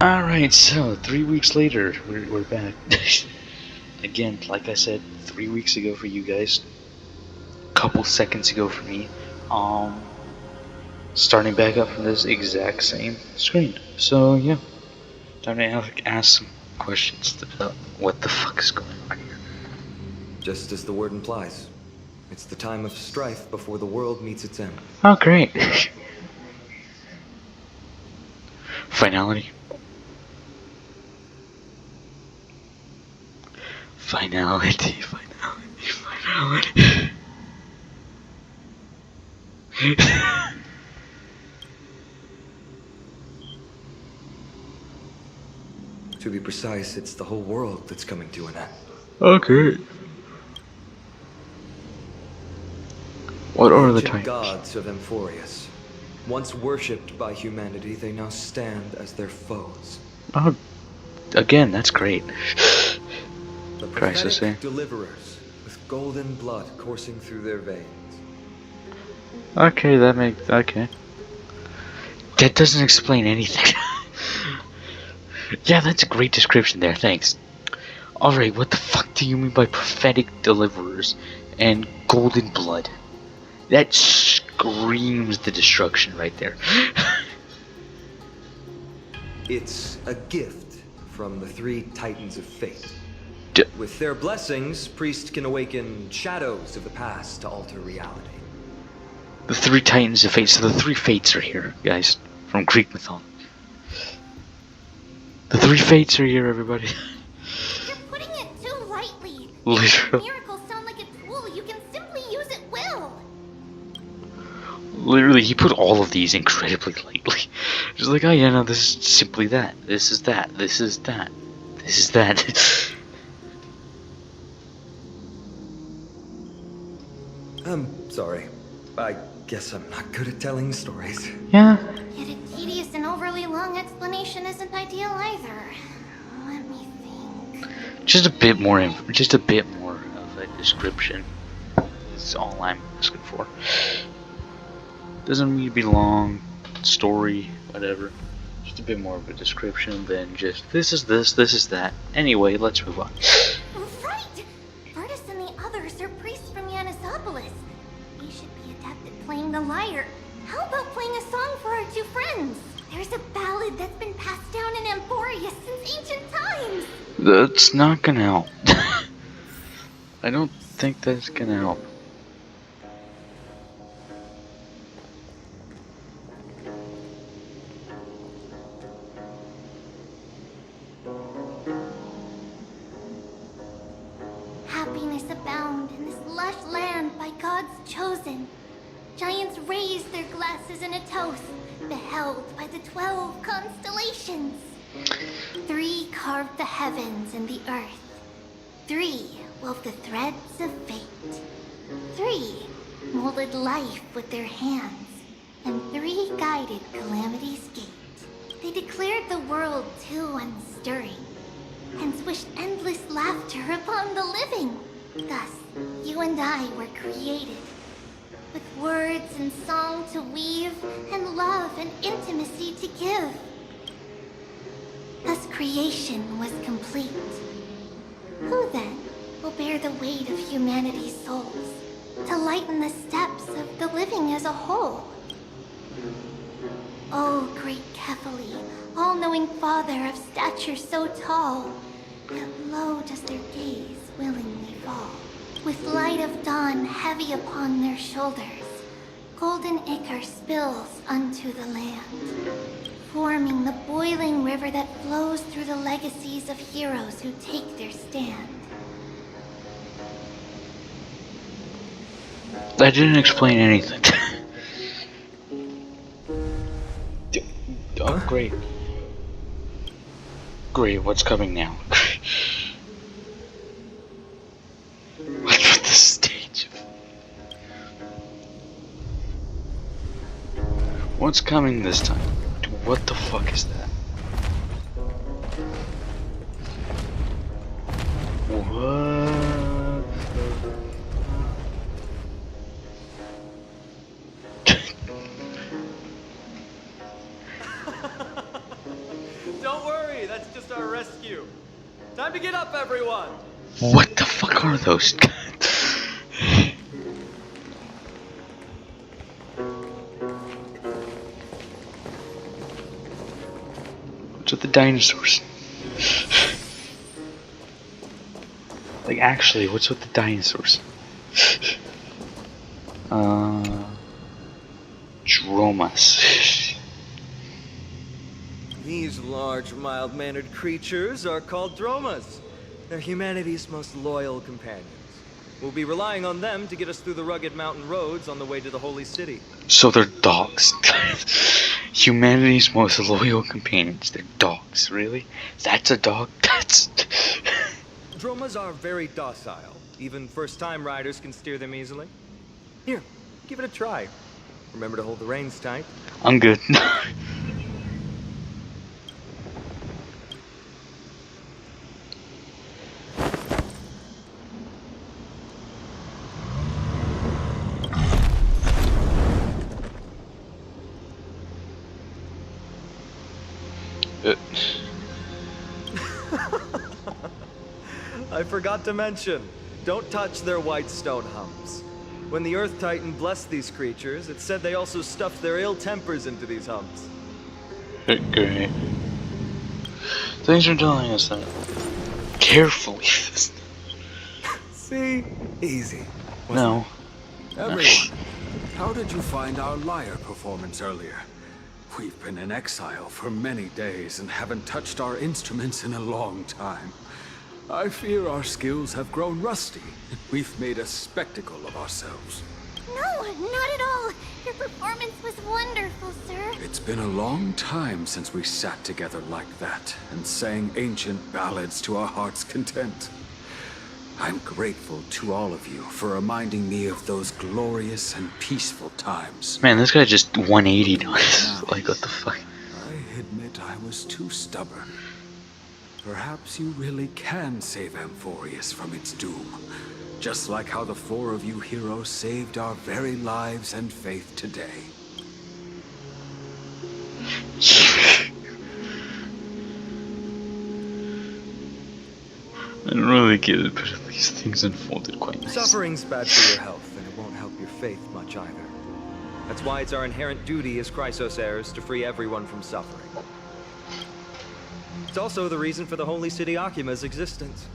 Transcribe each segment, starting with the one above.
Alright, so 3 weeks later, we're back. Again, like I said, 3 weeks ago for you guys, couple seconds ago for me. Um, Starting back up from this exact same screen. So, yeah, time to ask some questions about what the fuck is going on here. Just as the word implies, it's the time of strife before the world meets its end. Oh, great. Finality. Finality, finality. To be precise, it's the whole world that's coming to an end. Okay. What are the Ancient types? gods of Emphorius. Once worshipped by humanity, they now stand as their foes. Oh, again, that's great. The Crisis, eh? prophetic deliverers, with golden blood coursing through their veins. Okay, okay. That doesn't explain anything. Yeah, that's a great description there, thanks. Alright, what the fuck do you mean by prophetic deliverers and golden blood? That screams the destruction right there. It's a gift from the three titans of fate. D With their blessings, priests can awaken shadows of the past to alter reality. The three titans of fate, so the three fates are here, guys, from Greek mythology. The three fates are here, everybody. You're putting it too lightly. Literally. Miracles sound like a tool. You can simply use at will. Literally, he put all of these incredibly lightly. Just like, oh yeah, no, this is simply that. This is that. This is that. This is that. I'm sorry. I guess I'm not good at telling stories. Yeah. Yet a tedious and overly long explanation isn't ideal either. Let me think. Just a bit more of a description is all I'm asking for. Doesn't need to be long, story, whatever. Just a bit more of a description than just this is this, this is that. Anyway, let's move on. Right! Virtus and the others are priests from Yanisopolis. We should be adept at playing the lyre. How about playing a song for our two friends? There's a ballad that's been passed down in Emphorius since ancient times. That's not gonna help. I don't think that's gonna help. Happiness abound in this lush land by God's chosen. Giants raise their glasses in a toast, beheld by the 12 constellations. 3 carved the heavens and the earth. 3 wove the threads of fate. 3 molded life with their hands. And 3 guided calamity's gate. They declared the world too unstirring, hence wished endless laughter upon the living. Thus, you and I were created, with words and song to weave, and love and intimacy to give. Thus creation was complete. Who then will bear the weight of humanity's souls, to lighten the steps of the living as a whole? Oh, great Kephali, all-knowing Father of stature so tall, yet low does their gaze willingly fall. With light of dawn heavy upon their shoulders, golden ichor spills unto the land, forming the boiling river that flows through the legacies of heroes who take their stand. That didn't explain anything. Oh, great. Great, what's coming now? What's with the stage? What's coming this time? What the fuck is that? What? Don't worry. rescue. Time to get up, everyone. What the fuck are those? What's with the dinosaurs? Like, actually, what's with the dinosaurs? Dromas. These large, mild-mannered creatures are called dromas. They're humanity's most loyal companions. We'll be relying on them to get us through the rugged mountain roads on the way to the holy city. So they're dogs. Humanity's most loyal companions. They're dogs, really? That's a dog? That's... Dromas are very docile. Even first-time riders can steer them easily. Here, give it a try. Remember to hold the reins tight. I'm good. I forgot to mention, don't touch their white stone humps. When the Earth Titan blessed these creatures, it said they also stuffed their ill tempers into these humps. Okay. Thanks for telling us that. Carefully. See? Easy. No. Everyone, how did you find our lyre performance earlier? We've been in exile for many days and haven't touched our instruments in a long time. I fear our skills have grown rusty, and we've made a spectacle of ourselves. No, not at all. Your performance was wonderful, sir. It's been a long time since we sat together like that and sang ancient ballads to our heart's content. I'm grateful to all of you for reminding me of those glorious and peaceful times. Man, this guy just 180'd on us. Like, what the fuck? I admit I was too stubborn. Perhaps you really can save Amphorius from its doom. Just like how the four of you heroes saved our very lives and faith today. I don't really get it, but at least things unfolded quite nice. Suffering's bad for your health, and it won't help your faith much either. That's why it's our inherent duty as Chrysos heirs to free everyone from suffering. It's also the reason for the Holy City Akima's existence.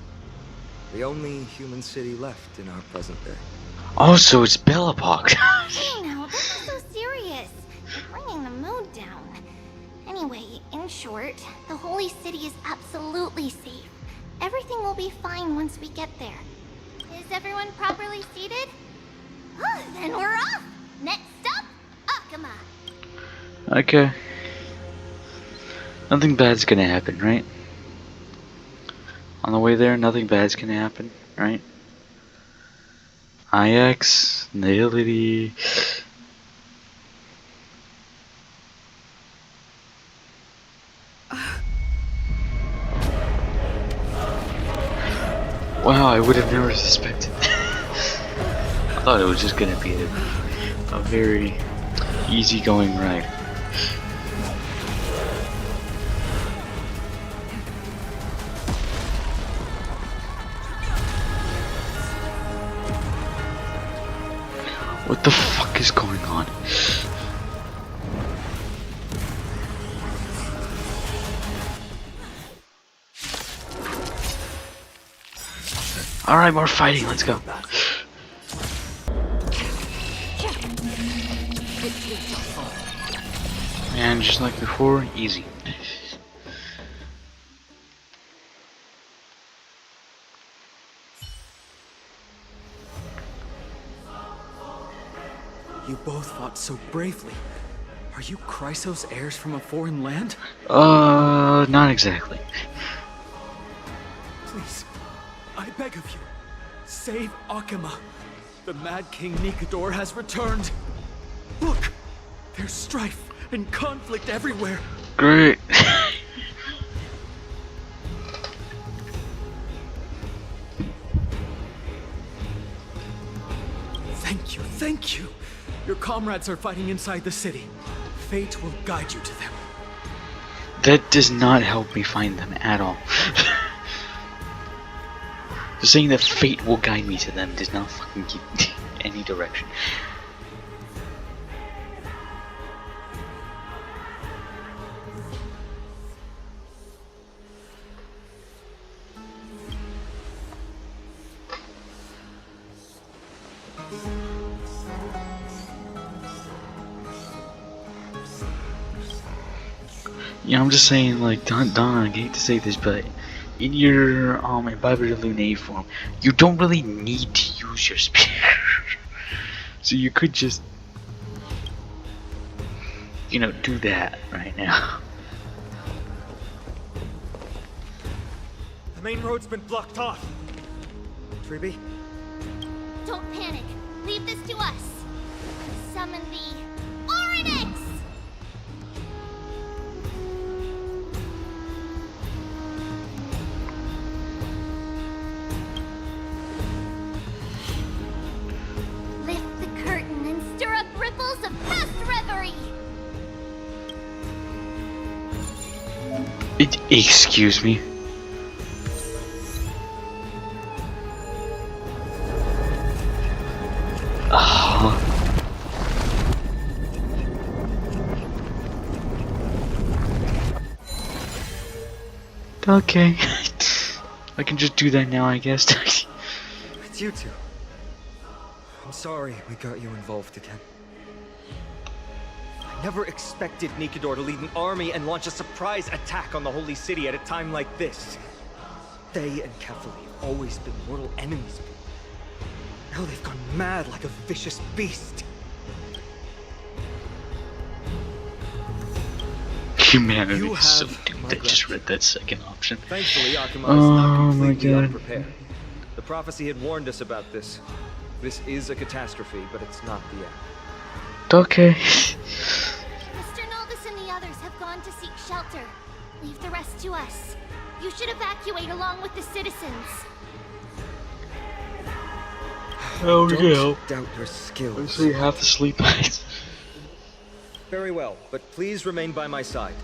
The only human city left in our present day. Oh, so it's Bellapok. Hey now, don't be so serious. You're bringing the mood down. Anyway, in short, the Holy City is absolutely safe. Everything will be fine once we get there. Is everyone properly seated? Oh, then we're off! Next up, Akama! Okay. Nothing bad's gonna happen, right? On the way there, nothing bad's gonna happen, right? IX, Nihility. Wow, I would have never suspected. I thought it was just gonna be a very easygoing ride. What the fuck is going on? Alright, more fighting, let's go. And just like before, easy. You both fought so bravely. Are you Chrysos heirs from a foreign land? Not exactly. Please, I beg of you, save Akama. The Mad King Nikador has returned. Look, there's strife and conflict everywhere. Great. Thank you, thank you. Your comrades are fighting inside the city. Fate will guide you to them. That does not help me find them at all. Just saying that fate will guide me to them does not fucking give any direction. Yeah, I'm just saying, like, Don, I hate to say this, but in your Imbiber de Lune form, you don't really need to use your spear. So you could just, you know, do that right now. The main road's been blocked off. Treeby? Don't panic. Leave this to us. Summon the Oryx! Lift the curtain and stir up ripples of past reverie. Excuse me. Okay. I can just do that now, I guess. It's you two. I'm sorry we got you involved again. I never expected Nikador to lead an army and launch a surprise attack on the Holy City at a time like this. They and Kefali have always been mortal enemies. Now they've gone mad like a vicious beast. Humanity You is so have doomed. my I just gratitude. read that second option. Thankfully, Akuma Oh is not my completely God. unprepared. The prophecy had warned us about this. This is a catastrophe, but it's not the end. Okay. Mr. Naldis and the others have gone to seek shelter. Leave the rest to us. You should evacuate along with the citizens. Oh Don't doubt your skills. So you have to sleep. Very well, but please remain by my side.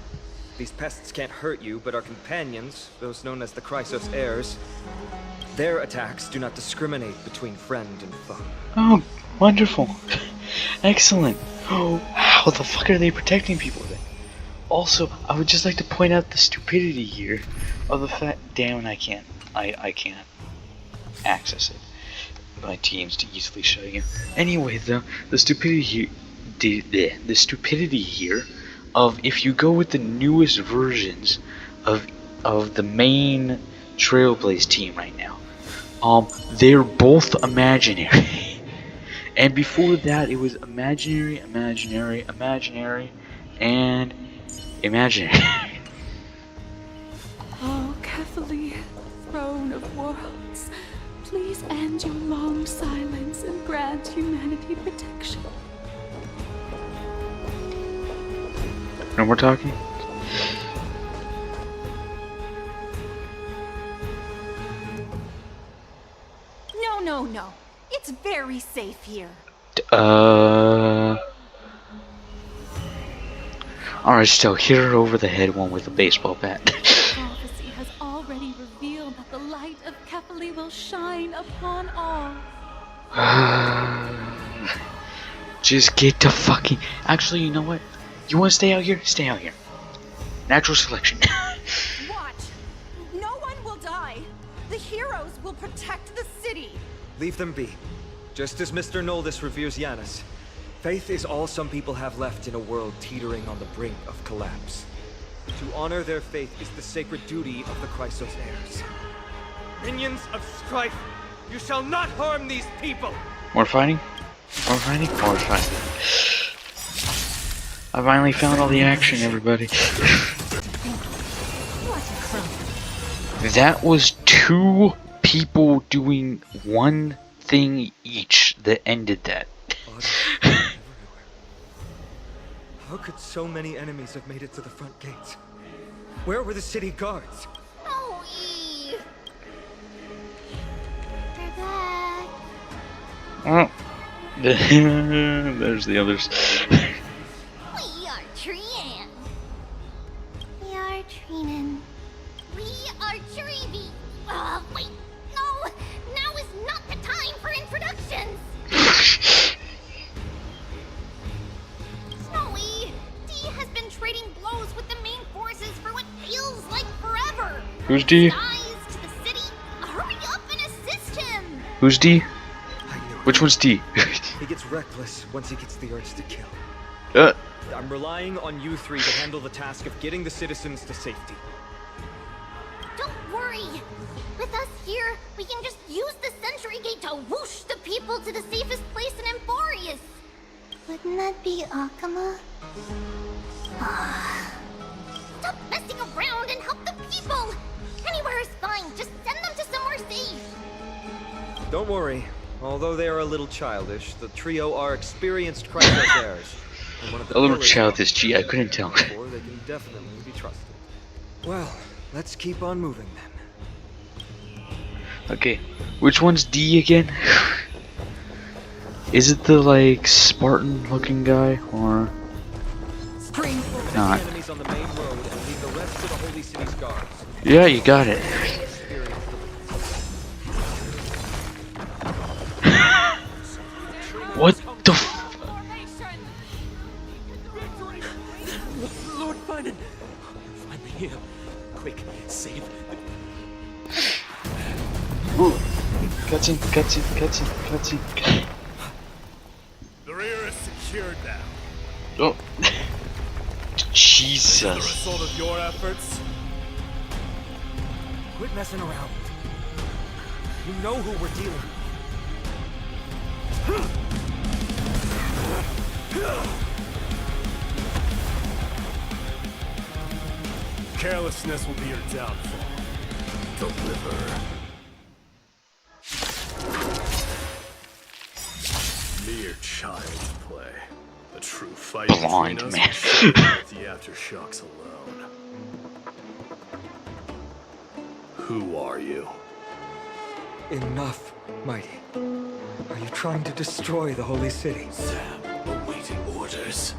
These pests can't hurt you, but our companions, those known as the Chrysos heirs, their attacks do not discriminate between friend and foe. Oh, wonderful. Excellent. Oh, how the fuck are they protecting people then? Also, I would just like to point out the stupidity here of the fact, damn, I can't access it. My team's too easily show you. Anyway, though, the stupidity here, the stupidity here of if you go with the newest versions of the main Trailblaze team right now, they're both imaginary. And before that, it was imaginary, and imaginary. Oh, Kefali, throne of worlds, please end your long silence and grant humanity protection. No more talking? No. It's very safe here. Alright, so hit her over the head one with a baseball bat. Prophecy has already revealed that the light of Kefali will shine upon all. Just get to fucking... Actually, you know what? You want to stay out here? Stay out here. Natural selection. Watch! No one will die! The heroes will protect the city! Leave them be. Just as Mr. Noldis reveres Yanis, faith is all some people have left in a world teetering on the brink of collapse. To honor their faith is the sacred duty of the Chrysos heirs. Minions of strife, you shall not harm these people! More fighting? More fighting? More fighting. I finally found all the action, everybody. That was 2 people doing one thing each that ended that. How could so many enemies have made it to the front gates? Where were the city guards? Oh, Eve. We're back. Oh. There's the others. We are Trian. We are Who's D? Eyes to the city. Hurry up and assist him. Who's D? I knew it. Which one's D? He gets reckless once he gets the urge to kill. I'm relying on you three to handle the task of getting the citizens to safety. Don't worry. With us here, we can just use the Sentry Gate to whoosh the people to the safest place in Emporius. Wouldn't that be Akama? Stop messing around and help the people! Anywhere is fine, just send them to somewhere safe! Don't worry. Although they are a little childish, the trio are experienced crisis and one of the A little pillars childish, of- gee, I couldn't tell. Therefore, they can definitely be trusted. Well, let's keep on moving then. Okay, which one's D again? Is it the like Spartan looking guy or Protect not? the enemies on the main road and leave the rest to the Holy City's guards. Yeah, you got it. What the f- Lord Finan! Find me here. Quick, save. Ooh. Cutscene, cutscene, cutscene, cutscene. The rear is secured now. Oh. The Jesus. result of your efforts? Quit messing around. You know who we're dealing with. Carelessness will be your downfall. Deliver. Mere child's play. The true fight Blind between us man. will show with the aftershocks alone. Who are you? Enough, Mighty. Are you trying to destroy the Holy City? Sam, awaiting orders.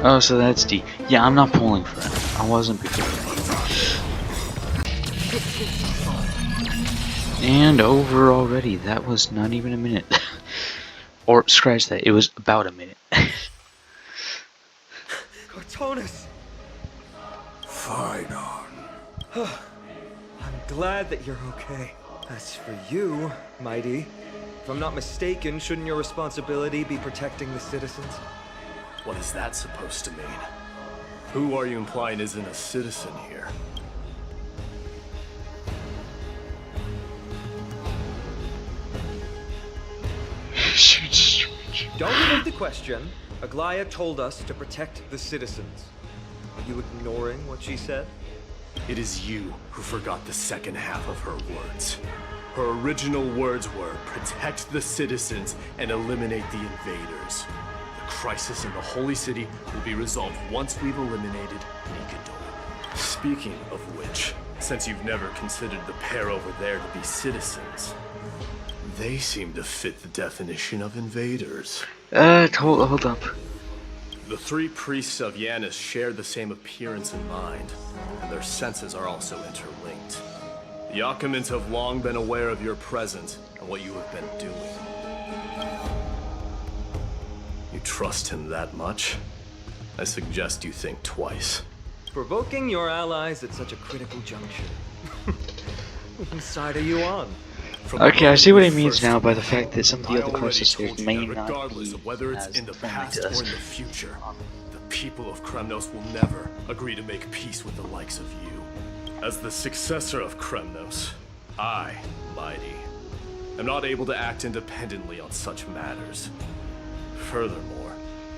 Oh, so that's D. Yeah, I'm not pulling for him. I wasn't before. And over already. That was not even a minute. Or scratch that. It was about a minute. Cortonus! Fine on. I'm glad that you're okay. As for you, Mighty, if I'm not mistaken, shouldn't your responsibility be protecting the citizens? What is that supposed to mean? Who are you implying isn't a citizen here? Don't evade the question. Aglaea told us to protect the citizens. Are you ignoring what she said? It is you who forgot the second half of her words. Her original words were, protect the citizens and eliminate the invaders. The crisis in the Holy City will be resolved once we've eliminated Nikador. Speaking of which, since you've never considered the pair over there to be citizens, they seem to fit the definition of invaders. Hold up. The three priests of Yanis share the same appearance and mind, and their senses are also interlinked. The Akamans have long been aware of your presence and what you have been doing. You trust him that much? I suggest you think twice. Provoking your allies at such a critical juncture. Whose side are you on? From Okay, I the see what he moment means first, now by the fact that some of I the other already classes here told you may that not regardless be of whether it's as in the friendly past to or us. in the future, the people of Kremnos will never agree to make peace with the likes of you. As the successor of Kremnos, I, Mighty, am not able to act independently on such matters. Furthermore,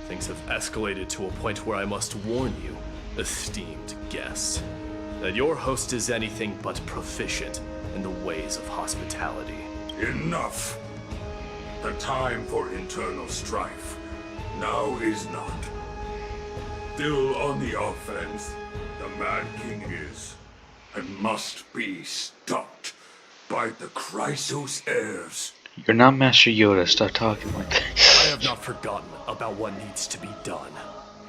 things have escalated to a point where I must warn you, esteemed guest, that your host is anything but proficient in the ways of hospitality. Enough. The time for internal strife now is not. Still on the offense, the Mad King is, and must be stopped by the Chrysos heirs. You're not Master Yoda. Stop talking like that. I have not forgotten about what needs to be done.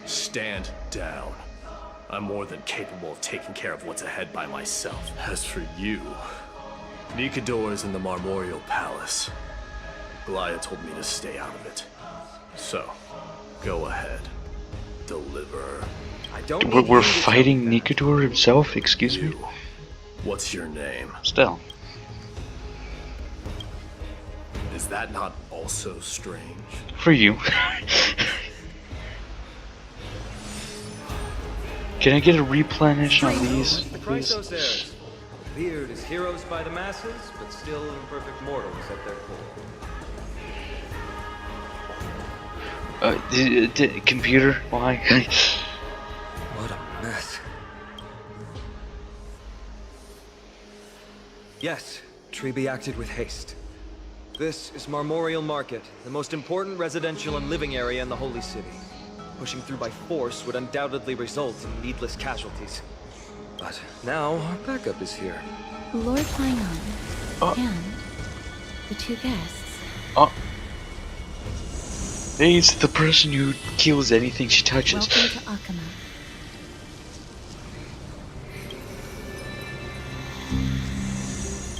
Stand down. I'm more than capable of taking care of what's ahead by myself. As for you, Nikador is in the Marmorial Palace. Aglaea told me to stay out of it. So, go ahead. Deliver. I don't We're need you to tell fighting me that. Nikador himself? Excuse me? You. What's your name? Still. Is that not also strange? For you. Can I get a replenish on these, The please? Chrysos heirs. Revered as heroes by the masses, but still imperfect mortals at their core. Computer, why? What a mess. Yes, Treby acted with haste. This is Marmorial Market, the most important residential and living area in the Holy City. Pushing through by force would undoubtedly result in needless casualties. But now, our backup is here. Lord Finon and the two guests. Oh. Hey, it's the person who kills anything she touches. Welcome to Aglaea.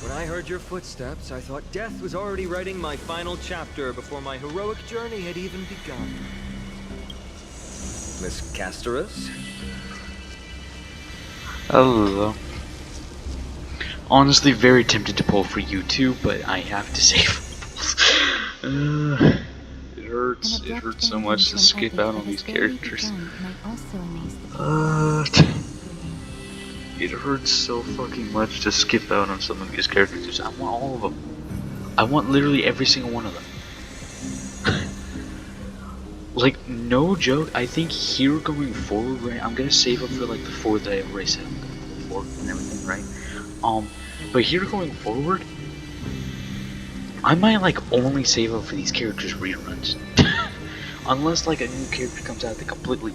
When I heard your footsteps, I thought death was already writing my final chapter before my heroic journey had even begun. Miss Casterus? Hello. Honestly, very tempted to pull for you too, but I have to save. It hurts. It hurts so much to skip out on these characters. It hurts so fucking much to skip out on some of these characters. I want all of them. I want literally every single one of them. Like, no joke, I think here going forward, right, I'm gonna save up for like the 4 that I've already said, for and everything, right? But here going forward, I might like only save up for these characters reruns. Unless like a new character comes out that completely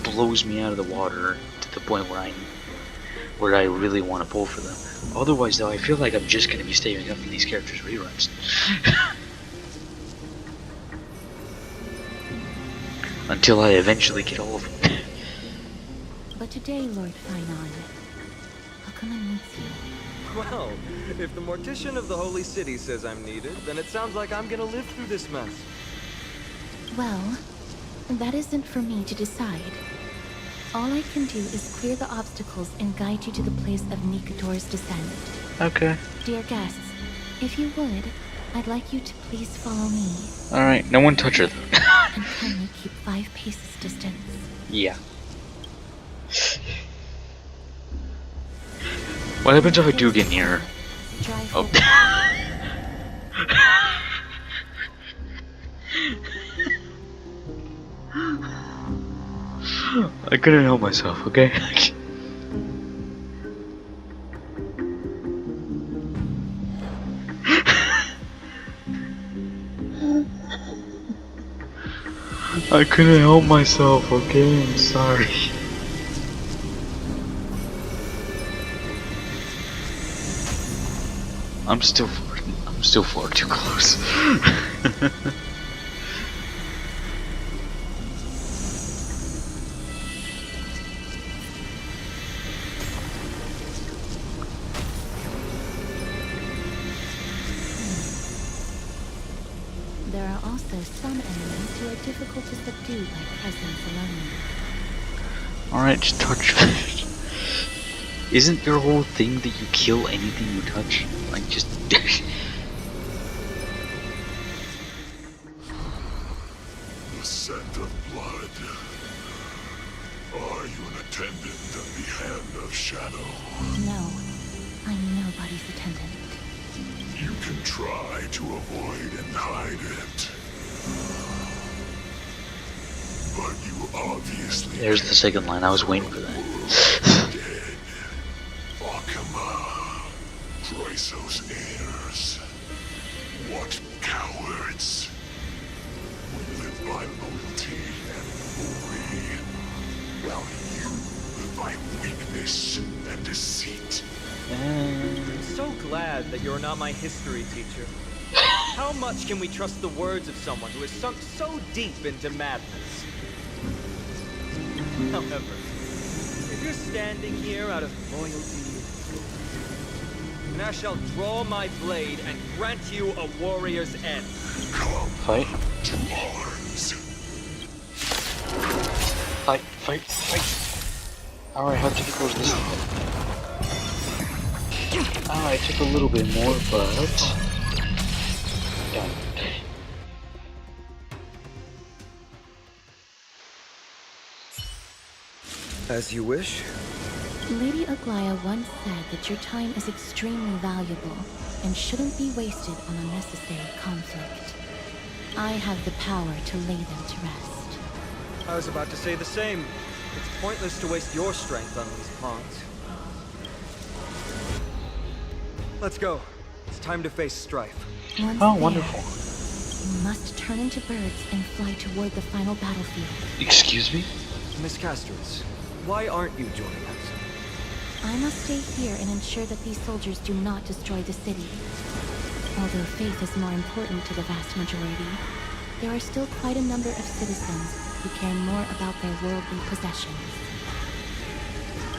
blows me out of the water to the point where I really want to pull for them. Otherwise though, I feel like I'm just gonna be saving up for these characters reruns. Until I eventually get all of them. But today, Lord Finon, Aglaea needs you. Well, if the Mortician of the Holy City says I'm needed, then it sounds like I'm gonna live through this mess. Well, that isn't for me to decide. All I can do is clear the obstacles and guide you to the place of Nikator's descent. Okay. Dear guests, if you would, I'd like you to please follow me. Alright, no one touch her though. And kindly keep 5 paces distance. Yeah. What happens if I do get near her? Drive Oh. forward. I couldn't help myself, okay? I couldn't help myself, okay? I'm sorry. I'm still far too close. There are also some enemies who are difficult to subdue by presence alone. Alright, just touch it. Isn't your whole thing that you kill anything you touch? Like, just... The scent of blood. Are you an attendant of the Hand of Shadow? No, I'm nobody's attendant. You can try to avoid and hide it. But you obviously... There's the second line, I was waiting for that. Dead. Aglaea. Chrysos heirs. What cowards. We live by loyalty and glory, while you live by weakness and deceit. I'm so glad that you're not my history teacher. How much can we trust the words of someone who has sunk so deep into madness? However, if you're standing here out of loyalty, then I shall draw my blade and grant you a warrior's end. Come Fight. to arms. Fight, fight, fight. Alright, how difficult is this? Alright, took a little bit more, but... done. As you wish. Lady Aglaea once said that your time is extremely valuable and shouldn't be wasted on unnecessary conflict. I have the power to lay them to rest. I was about to say the same. It's pointless to waste your strength on these pawns. Let's go. It's time to face strife. Once Oh, there, wonderful. you must turn into birds and fly toward the final battlefield. Excuse me? Miss Casterus, why aren't you joining us? I must stay here and ensure that these soldiers do not destroy the city. Although faith is more important to the vast majority, there are still quite a number of citizens who care more about their worldly possessions.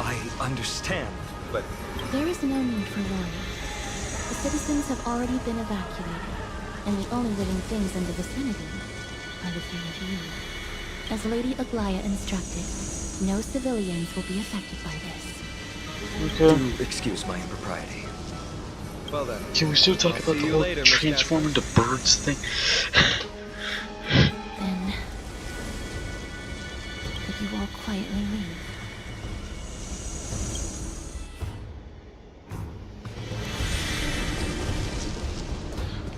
I understand, but There is no need for worry. The citizens have already been evacuated, and the only living things in the vicinity are the three of you. As Lady Aglaea instructed, no civilians will be affected by this. Okay. do excuse my impropriety. Well then. Can we still talk I'll about see the you whole later, Miss transform into birds thing? Then, would you all quietly leave?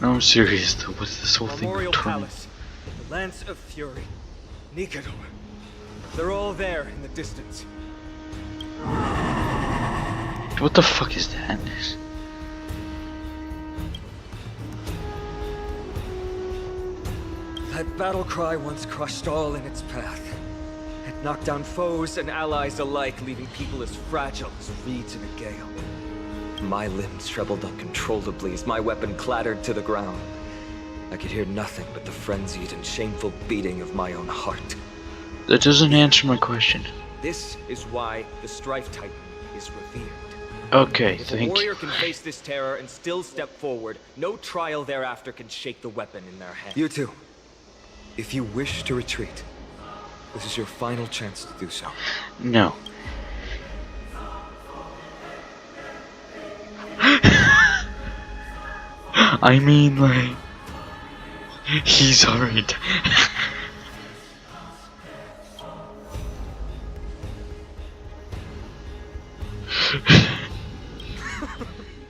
No, I'm serious though. What's this whole thing Memorial returning? Palace, the Lance of Fury, Nicanor. They're all there in the distance. What the fuck is that? That battle cry once crushed all in its path. It knocked down foes and allies alike, leaving people as fragile as reeds in a gale. My limbs trembled uncontrollably as my weapon clattered to the ground. I could hear nothing but the frenzied and shameful beating of my own heart. That doesn't answer my question. This is why the Strife Titan is revered. Okay, If a thank warrior you. can face this terror and still step forward, no trial thereafter can shake the weapon in their hand. You too. If you wish to retreat, this is your final chance to do so. No. I mean, like, he's alright.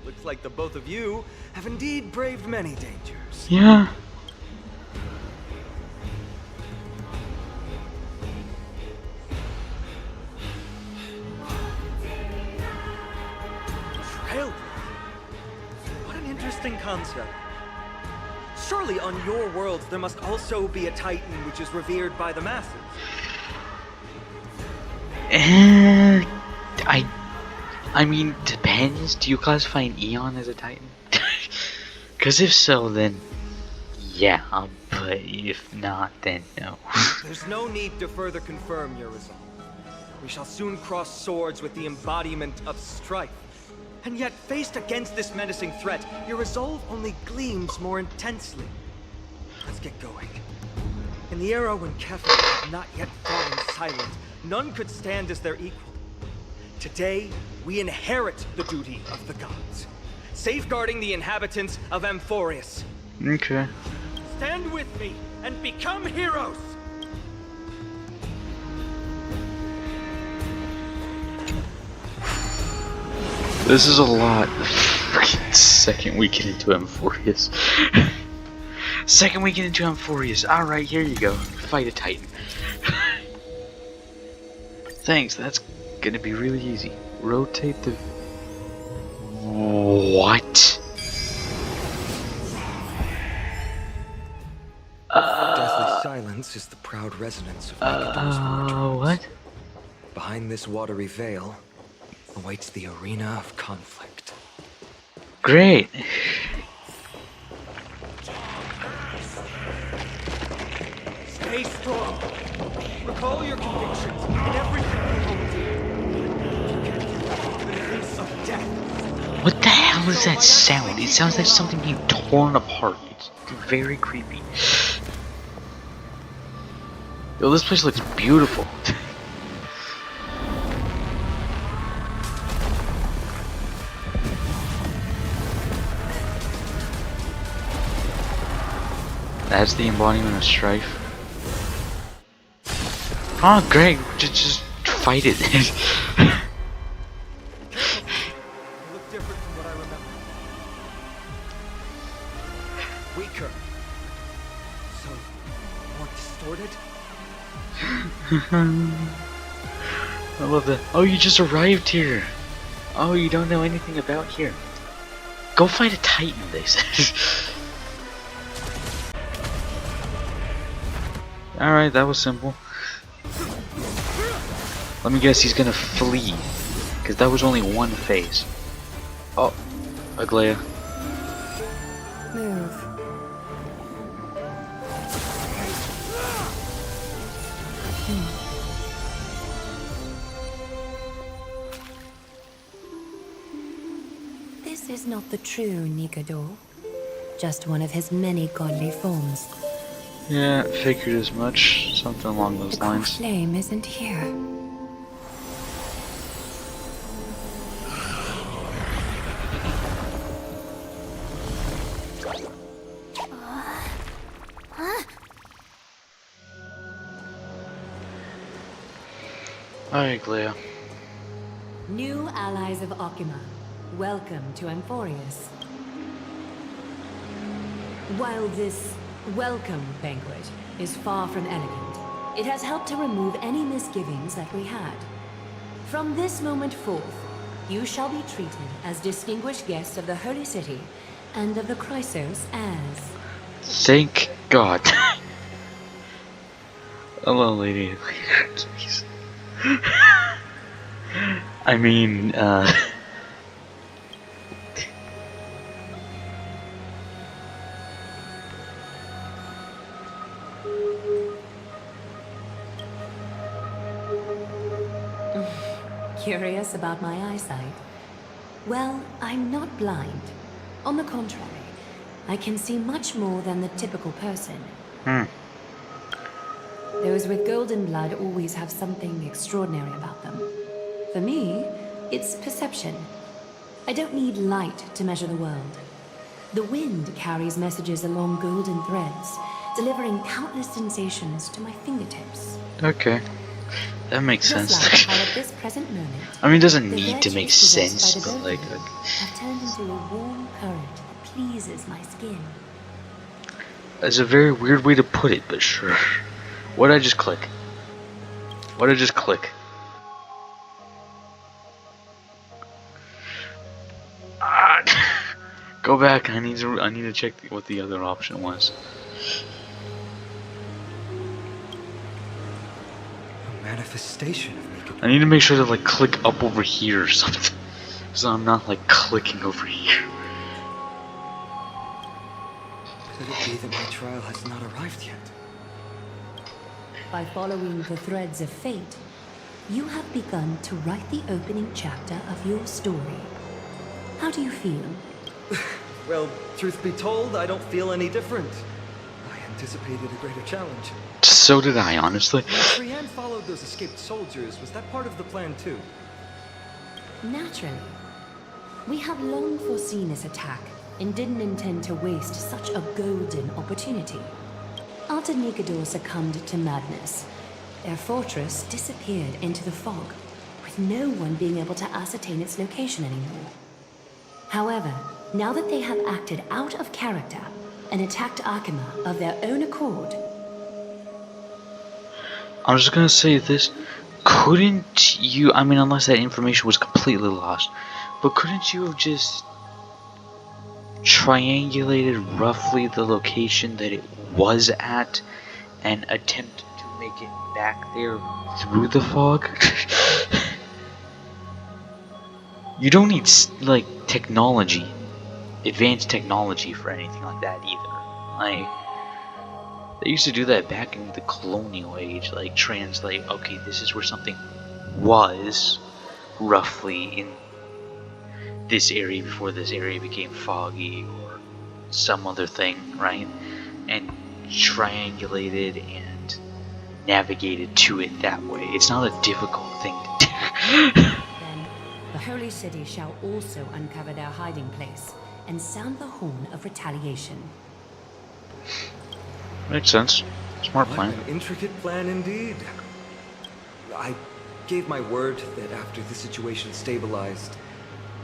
Looks like the both of you have indeed braved many dangers. Yeah. Trailblazer. What an interesting concept. Surely on your worlds there must also be a Titan which is revered by the masses. I mean, depends. Do you classify an Eon as a Titan? Because if so, then yeah. But if not, then no. There's no need to further confirm your resolve. We shall soon cross swords with the embodiment of strife. And yet, faced against this menacing threat, your resolve only gleams more intensely. Let's get going. In the era when Kefir had not yet fallen silent, none could stand as their equal. Today, we inherit the duty of the gods, safeguarding the inhabitants of Amphorius. Okay. Stand with me and become heroes! This is a lot. Freaking second weekend into Amphorius. Second weekend into Amphorius. Alright, here you go. Fight a Titan. Thanks, that's gonna be really easy. Rotate the... What? Deathly silence is the proud resonance of Nicodemus' war. What? Behind this watery veil awaits the arena of conflict. Great. Stay strong. Recall your convictions in everything you hold dear. You can do that even in the face of death. What the hell is that sound? It sounds like something being torn apart. It's very creepy. Yo, this place looks beautiful. That's the embodiment of strife. Oh, Greg, just fight it. You look different from what I remember. Weaker. So, more distorted? I love that. Oh, you just arrived here. Oh, you don't know anything about here. Go fight a Titan, they said. Alright, that was simple. Let me guess, he's gonna flee. Because that was only one phase. Oh, Aglaea. Move. This is not the true Nikador. Just one of his many godly forms. Yeah, figured as much. Something along those The lines. flame isn't here. Alright, Aglaea. New allies of Okima, welcome to Amphorius. While this welcome banquet is far from elegant, it has helped to remove any misgivings that we had. From this moment forth, you shall be treated as distinguished guests of the Holy City and of the Chrysos as... Thank God. Hello, lady. Jeez. I mean, Curious about my eyesight? Well, I'm not blind. On the contrary, I can see much more than the typical person. Those with golden blood always have something extraordinary about them. For me, it's perception. I don't need light to measure the world. The wind carries messages along golden threads, delivering countless sensations to my fingertips. okay. That makes Just sense. like how at this present moment, I mean, it doesn't the need to virtues make possessed sense, by the but like, golden have turned into a warm current that pleases my skin. it's a very weird way to put it, but sure. What'd I just click? What'd I just click? Ah, go back. I need to check what the other option was. A manifestation of Nikador. I need to make sure to like click up over here or something, so I'm not like clicking over here. Could it be that my trial has not arrived yet? By following the threads of fate, you have begun to write the opening chapter of your story. How do you feel? Well, truth be told, I don't feel any different. I anticipated a greater challenge. So did I, honestly. When Trian followed those escaped soldiers, was that part of the plan too? Naturally. We have long foreseen this attack and didn't intend to waste such a golden opportunity. After Nikador succumbed to madness, their fortress disappeared into the fog, with no one being able to ascertain its location anymore. However, now that they have acted out of character and attacked Akima of their own accord, I'm just gonna say this. Couldn't you, I mean, unless that information was completely lost, but couldn't you have just triangulated roughly the location that it was at and attempted to make it back there through the fog? You don't need, like, technology, advanced technology for anything like that either. Like, they used to do that back in the colonial age, like translate, okay, this is where something was roughly in this area before this area became foggy or some other thing, right? And triangulated and navigated to it that way. It's not a difficult thing to do. then the Holy City shall also uncover their hiding place and sound the horn of retaliation. Makes sense. Smart What plan. an intricate plan indeed. I gave my word that after the situation stabilized,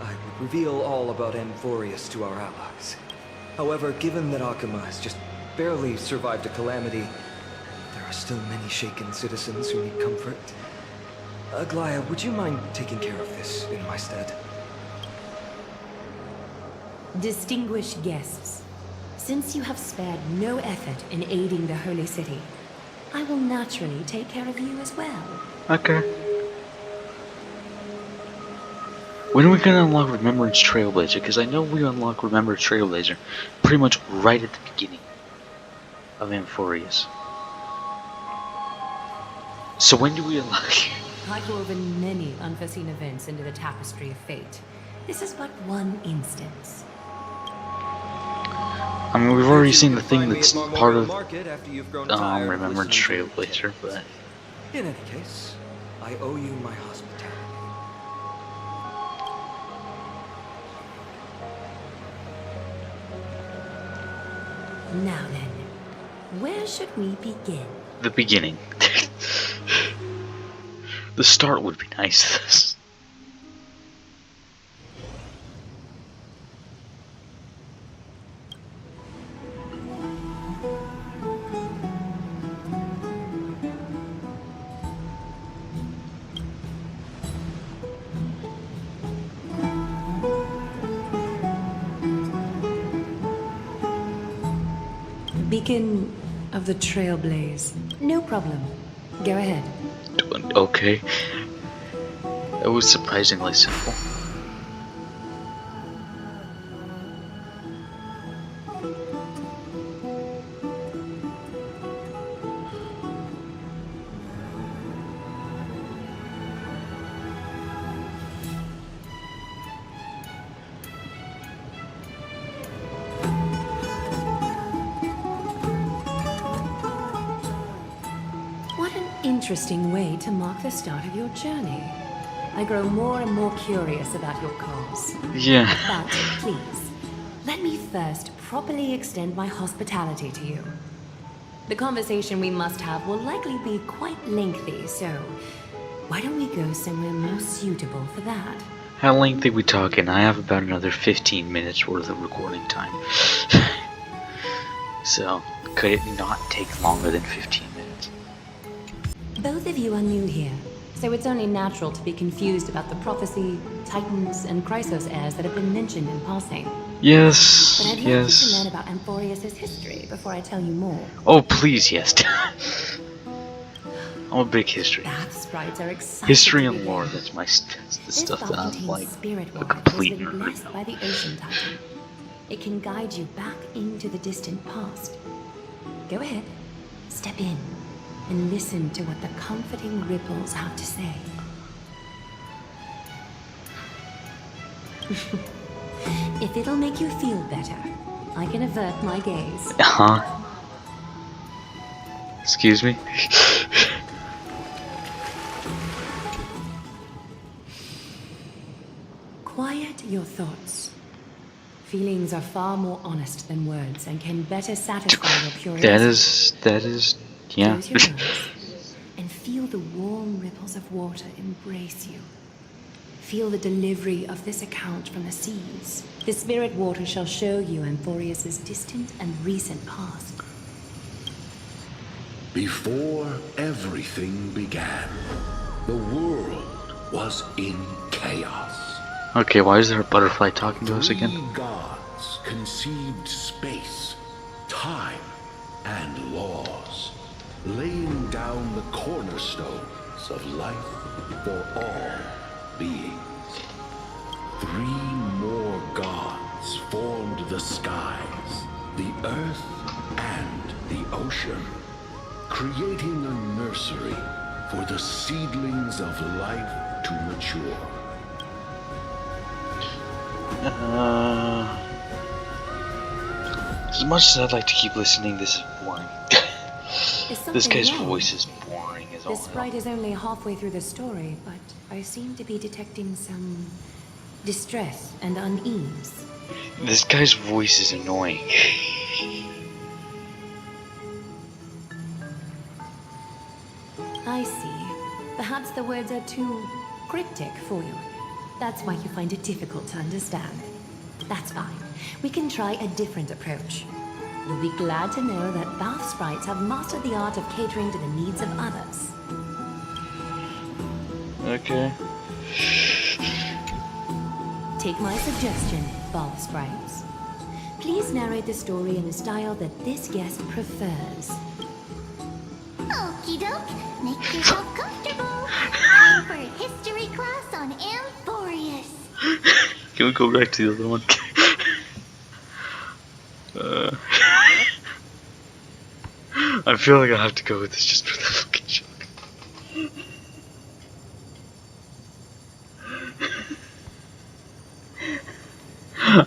I would reveal all about Amphorius to our allies. However, given that Akuma has just barely survived a calamity, there are still many shaken citizens who need comfort. Aglaea, would you mind taking care of this in my stead? Distinguished guests, since you have spared no effort in aiding the Holy City, I will naturally take care of you as well. Okay. When are we gonna unlock Remembrance Trailblazer? Because I know we unlock Remembrance Trailblazer pretty much right at the beginning of Amphorius. So when do we unlock? I've woven many unforeseen events into the tapestry of fate. This is but one instance. I mean, we've already seen the thing Find me that's at Marmorial part of Market after you've grown tired of Remembrance listening to your Trailblazer, but In any case, I owe you my hospitality. Now then, where should we begin? the beginning. The start would be nice. Beacon of the Trailblaze. No problem. Go ahead. Okay. It was surprisingly simple. What an interesting way to mark the start of your journey. I grow more and more curious about your cause. Yeah. But please, let me first properly extend my hospitality to you. The conversation we must have will likely be quite lengthy, so why don't we go somewhere more suitable for that? How lengthy we talking? I have about another 15 minutes worth of recording time. So, could it not take longer than 15 minutes? Both of you are new here, so it's only natural to be confused about the prophecy, titans, and Chrysos heirs that have been mentioned in passing. Yes, But I'd like you to yes. learn about Amphorius' history before I tell you more. Oh, please, yes. I'm a big history. Bath sprites are excited History to and begin. lore, that's the This stuff vault that I'm contains like spirit a water complete that has been nerd blessed now. by the ocean titan. It can guide you back into the distant past. Go ahead, step in, and listen to what the comforting ripples have to say. If it'll make you feel better, I can avert my gaze. Huh? Excuse me? Quiet your thoughts. Feelings are far more honest than words and can better satisfy your curiosity. That is, yeah. Close your eyes and feel the warm ripples of water embrace you. Feel the delivery of this account from the seas. The spirit water shall show you Amphorius' distant and recent past. Before everything began, the world was in chaos. Okay, why is there a butterfly talking to us again? 3 gods conceived space, time, and laws, laying down the cornerstones of life for all beings. 3 more gods formed the skies, the earth, and the ocean, creating a nursery for the seedlings of life to mature. As much as I'd like to keep listening, this is boring. Is This something guy's wrong? voice is boring as all This hell. sprite is only halfway through the story, but I seem to be detecting some distress and unease. This guy's voice is annoying. the words are too cryptic for you. That's why you find it difficult to understand. That's fine. We can try a different approach. You'll be glad to know that bath sprites have mastered the art of catering to the needs of others. Okay. Take my suggestion, bath sprites. Please narrate the story in a style that this guest prefers. Okie doke, make yourself comfortable. Time for a history class on Amphorius. Can we go back to the other one? I feel like I have to go with this just for the fucking joke.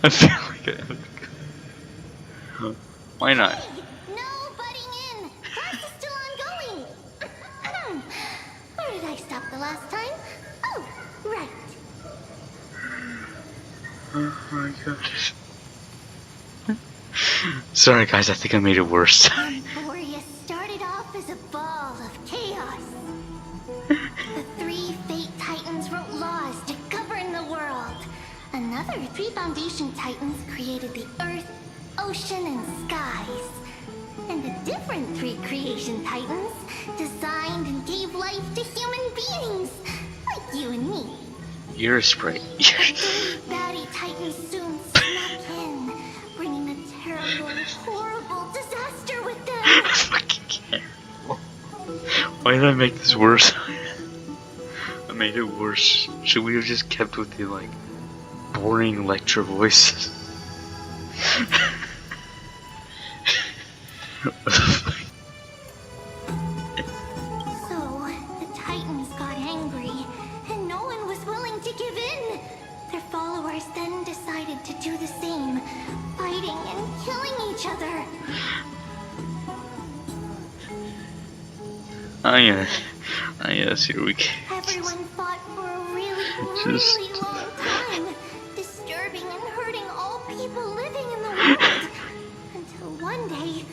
I feel like I have to go. Why not? Hey, no butting in. Class is still ongoing. Where did I stop the last time? Oh, right. Oh my gosh. Sorry guys, I think I made it worse. Amphorius started off as a ball of chaos. The 3 Fate Titans wrote laws to govern the world. Another 3 Foundation Titans created the earth, ocean, and skies. And the different 3 Creation Titans designed and gave life to human beings, like you and me. You're a sprite. The 3 baddie Titans soon snuck in, bringing a terrible, horrible disaster with them. I fucking can't. Why did I make this worse? I made it worse. Should we have just kept with the, like, boring lecture voices? So, the Titans got angry, and no one was willing to give in. Their followers then decided to do the same, fighting and killing each other. Yes, here we go. Everyone fought for a really, Just- really long time, disturbing and hurting all people living in the world. Until one day,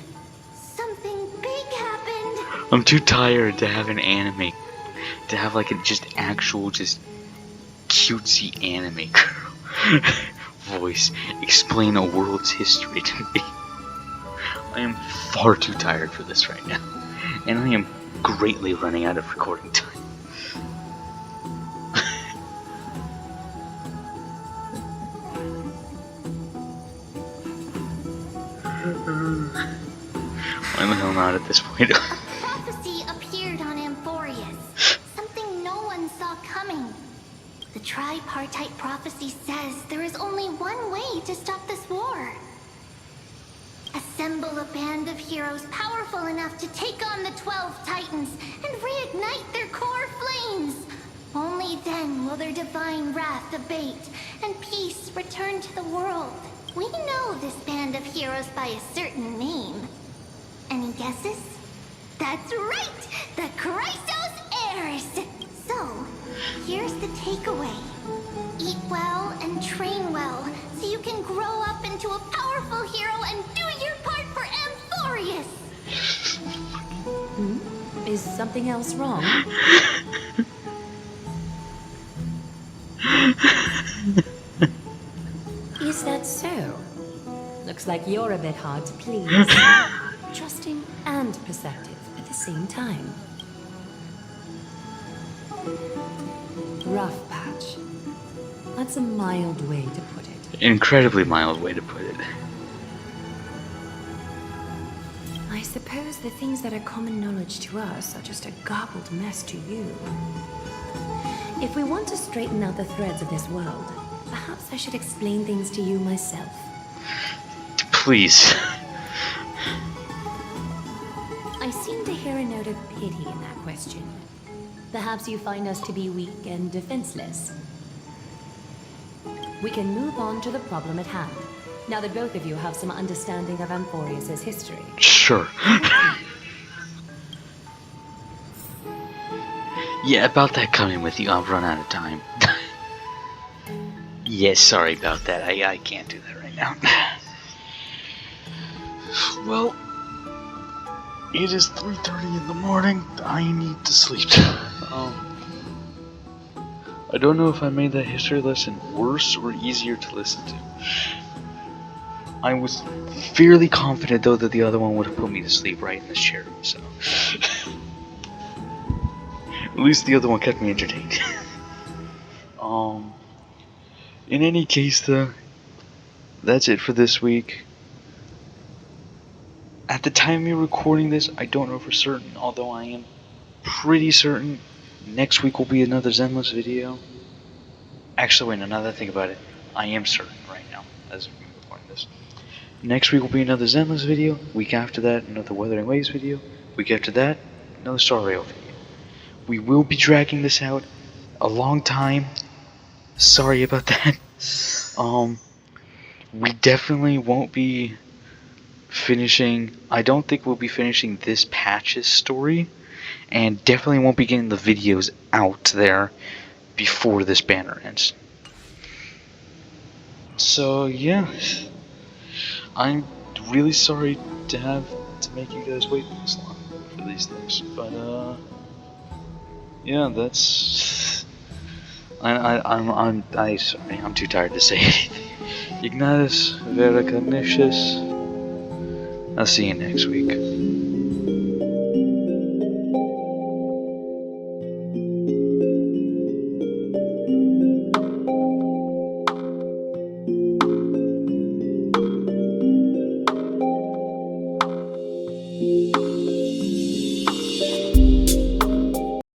something big happened. I'm too tired to have an anime, to have like a just actual, just cutesy anime girl voice explain a world's history to me. I am far too tired for this right now, and I am greatly running out of recording time. Why the hell not at this point? A prophecy appeared on Amphorius, something no one saw coming. The tripartite prophecy says there is only one way to stop this war. Assemble a band of heroes powerful enough to take on the 12 Titans and reignite their core flames. Only then will their divine wrath abate and peace return to the world. We know this band of heroes by a certain name. Any guesses? That's right! The Chrysos Heirs! So, here's the takeaway. Eat well and train well, so you can grow up into a powerful hero and do your part for Amphorius! Is something else wrong? Is that so? Looks like you're a bit hard to please. Trusting and perceptive at the same time. Rough patch. That's a mild way to put it. Incredibly mild way to put it. I suppose the things that are common knowledge to us are just a garbled mess to you. If we want to straighten out the threads of this world, perhaps I should explain things to you myself. Please. I seem to hear a note of pity in that question. Perhaps you find us to be weak and defenseless. We can move on to the problem at hand, now that both of you have some understanding of Amphorius' history. Sure. Yeah, about that coming with you, I've run out of time. Yes, sorry about that. I can't do that right now. Well, it is 3:30 in the morning. I need to sleep. I don't know if I made that history lesson worse or easier to listen to. I was fairly confident though that the other one would have put me to sleep right in this chair, so at least the other one kept me entertained. In any case though, that's it for this week. At the time of recording this, I don't know for certain, although I am pretty certain next week will be another Zenless video. Actually, wait, no, now that I think about it, I am certain right now, as of me recording this. Next week will be another Zenless video, week after that, another Wuthering Waves video, week after that, another Star Rail video. We will be dragging this out a long time. Sorry about that. We definitely won't be finishing, I don't think we'll be finishing this patch's story, and definitely won't be getting the videos out there before this banner ends. So yeah, I'm really sorry to have to make you guys wait this long for these things, but yeah, that's sorry, I'm too tired to say anything. Ignatus Vera Carnicius. I'll see you next week.